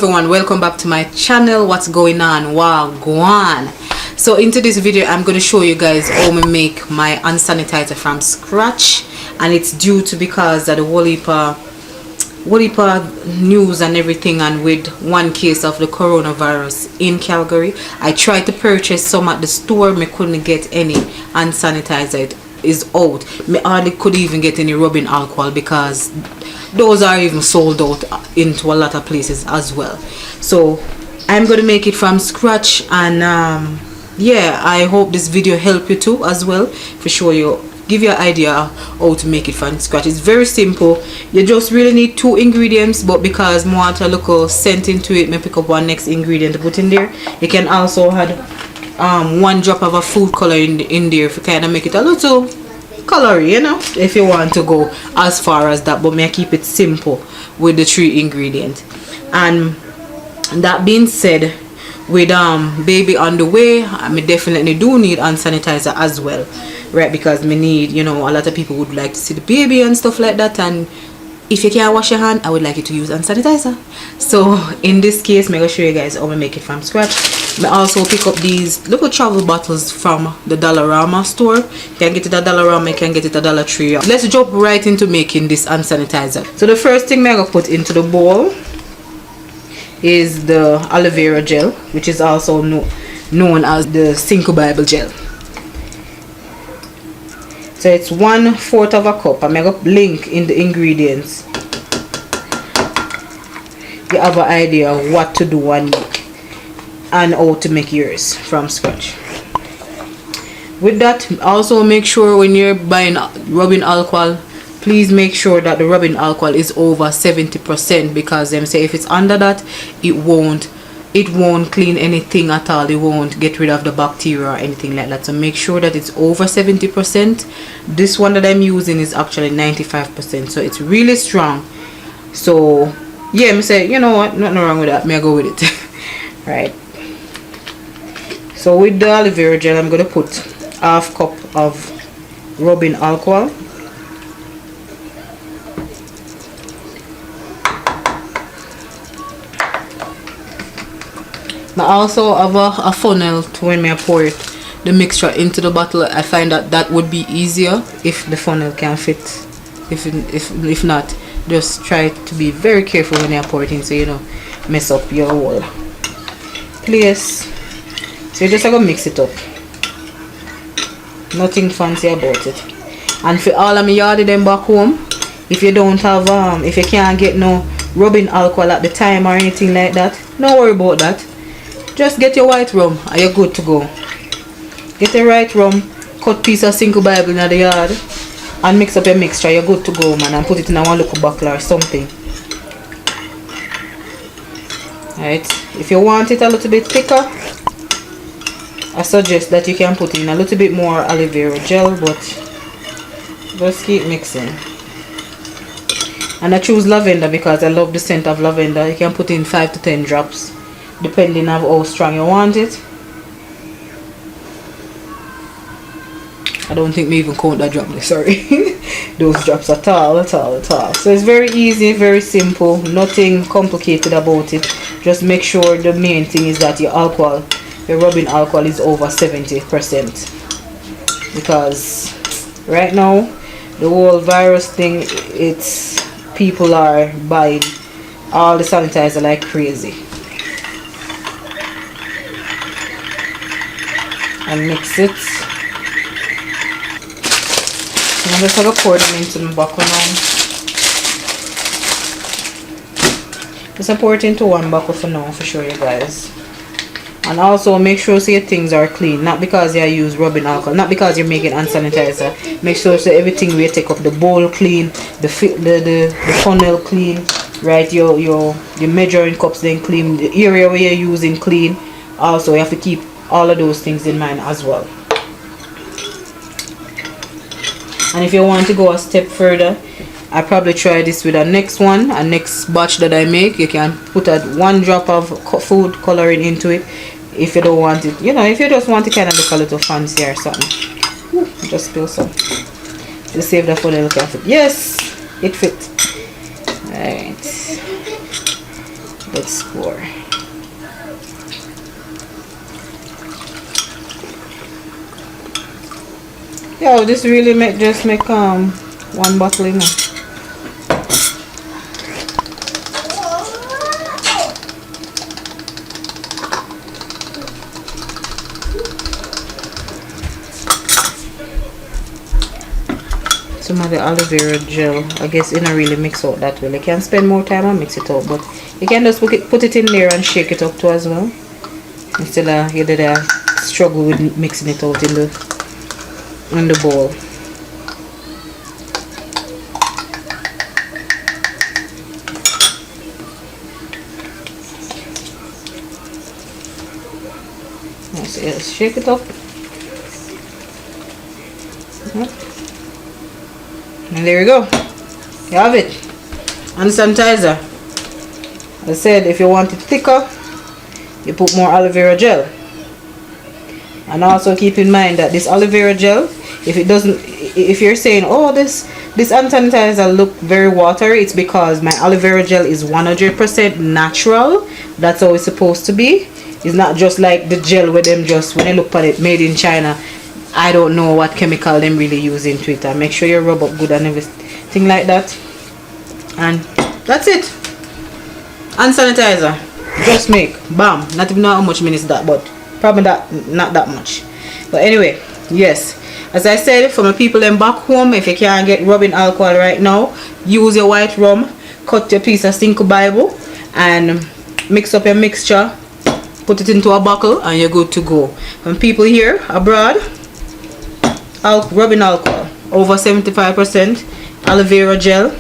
everyone, welcome back to my channel. What's going on? Wow, go on. So into this video I'm going to show you guys how I make my hand sanitizer from scratch, and it's due to because of the whole heap news and everything, and with one case of the coronavirus in Calgary. I tried to purchase some at the store, I couldn't get any hand sanitizer. It is out. I hardly could even get any rubbing alcohol because those are even sold out into a lot of places as well. So I'm going to make it from scratch, and yeah, I hope this video help you too as well, for sure. Give you an idea how to make it from scratch. It's very simple. You just really need 2 ingredients, but because I want a little scent into it, I pick up one next ingredient to put in there. You can also add 1 drop of a food color in there if you kind of make it a little colory, you know, if you want to go as far as that. But may I keep it simple with the 3 ingredients. And that being said, with baby on the way, I definitely do need hand sanitizer as well, right? Because me need, you know, a lot of people would like to see the baby and stuff like that, and if you can't wash your hand, I would like you to use hand sanitizer. So in this case, I'm going to show you guys how I make it from scratch. I also pick up these little travel bottles from the Dollarama store. You can get it at Dollarama, you can get it at Dollar Tree. Let's jump right into making this hand sanitizer. So the first thing I'm going to put into the bowl is the aloe vera gel, which is also known as the Bible gel. So it's 1/4 of a cup. I'm going to link in the ingredients. You have an idea of what to do and how to make yours from scratch. With that, also make sure when you're buying rubbing alcohol, please make sure that the rubbing alcohol is over 70%, because them say if it's under that, it won't clean anything at all. It won't get rid of the bacteria or anything like that. So make sure that it's over 70%. This one that I'm using is actually 95%, so it's really strong. So yeah, me say, you know what, nothing wrong with that, may I go with it. Right, so with the aloe vera gel, I'm going to put 1/2 cup of rubbing alcohol. I also have a funnel to when I pour the mixture into the bottle. I find that would be easier if the funnel can fit. If not, just try to be very careful when you pour it in, so you don't mess up your whole place. So you just have to mix it up. Nothing fancy about it. And for all of my yardie them back home, if you don't have if you can't get no rubbing alcohol at the time or anything like that, don't worry about that. Just get your white rum and you're good to go. Get your white rum, cut piece of Bible in the yard, and mix up your mixture. You're good to go, man, and put it in a one little buckle or something. Alright, if you want it a little bit thicker, I suggest that you can put in a little bit more aloe vera gel, but just keep mixing. And I choose lavender because I love the scent of lavender. You can put in 5 to 10 drops depending on how strong you want it. I don't think we even count that drop, sorry. Those drops at all. So it's very easy, very simple, nothing complicated about it. Just make sure the main thing is that your rubbing alcohol is over 70%, because right now the whole virus thing, people are buying all the sanitizer like crazy. And mix it. I'm just going to pour them into my bucket now. Just pour it into 1 bucket for now, for sure, you guys. And also make sure so your things are clean. Not because you use rubbing alcohol, not because you're making hand sanitizer. Make sure so everything we take up, the bowl clean, the funnel clean, right? Your measuring cups then clean, the area where you're using clean. Also, you have to keep all of those things in mind as well. And if you want to go a step further, I probably try this with a next batch that I make. You can put 1 drop of food coloring into it if you don't want it, you know, if you just want to kind of look a little fancy or something. Just spill some to save the funnel can fit. Yes, it fit. Right, Let's pour. Yo, this really make one bottle in there. Some of the aloe vera gel, I guess it don't really mix out that well. You can spend more time and mix it out, but you can just put it in there and shake it up too as well. Instead of you did a struggle with mixing it out in the bowl. Let's shake it up. And there you go. You have it. And sanitizer. I said if you want it thicker, you put more aloe vera gel. And also keep in mind that this aloe vera gel, if you're saying, oh, this hand sanitizer look very watery, it's because my aloe vera gel is 100% natural. That's how it's supposed to be. It's not just like the gel with them just, when you look at it, made in China. I don't know what chemical them really use into it. And make sure you rub up good and everything like that. And that's it. Hand sanitizer. Just make. Bam. Not even know how much minutes that, but probably not that much. But anyway, yes. As I said, for my people in back home, if you can't get rubbing alcohol right now, use your white rum, cut your piece of Cinco Bible, and mix up your mixture, put it into a bottle, and you're good to go. From people here abroad, rubbing alcohol over 75%, aloe vera gel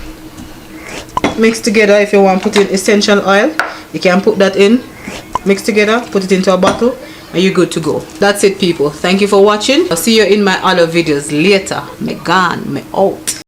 mixed together. If you want to put in essential oil, you can put that in, mix together, put it into a bottle, and you're good to go. That's it, people. Thank you for watching. I'll see you in my other videos later. Me gone, me out.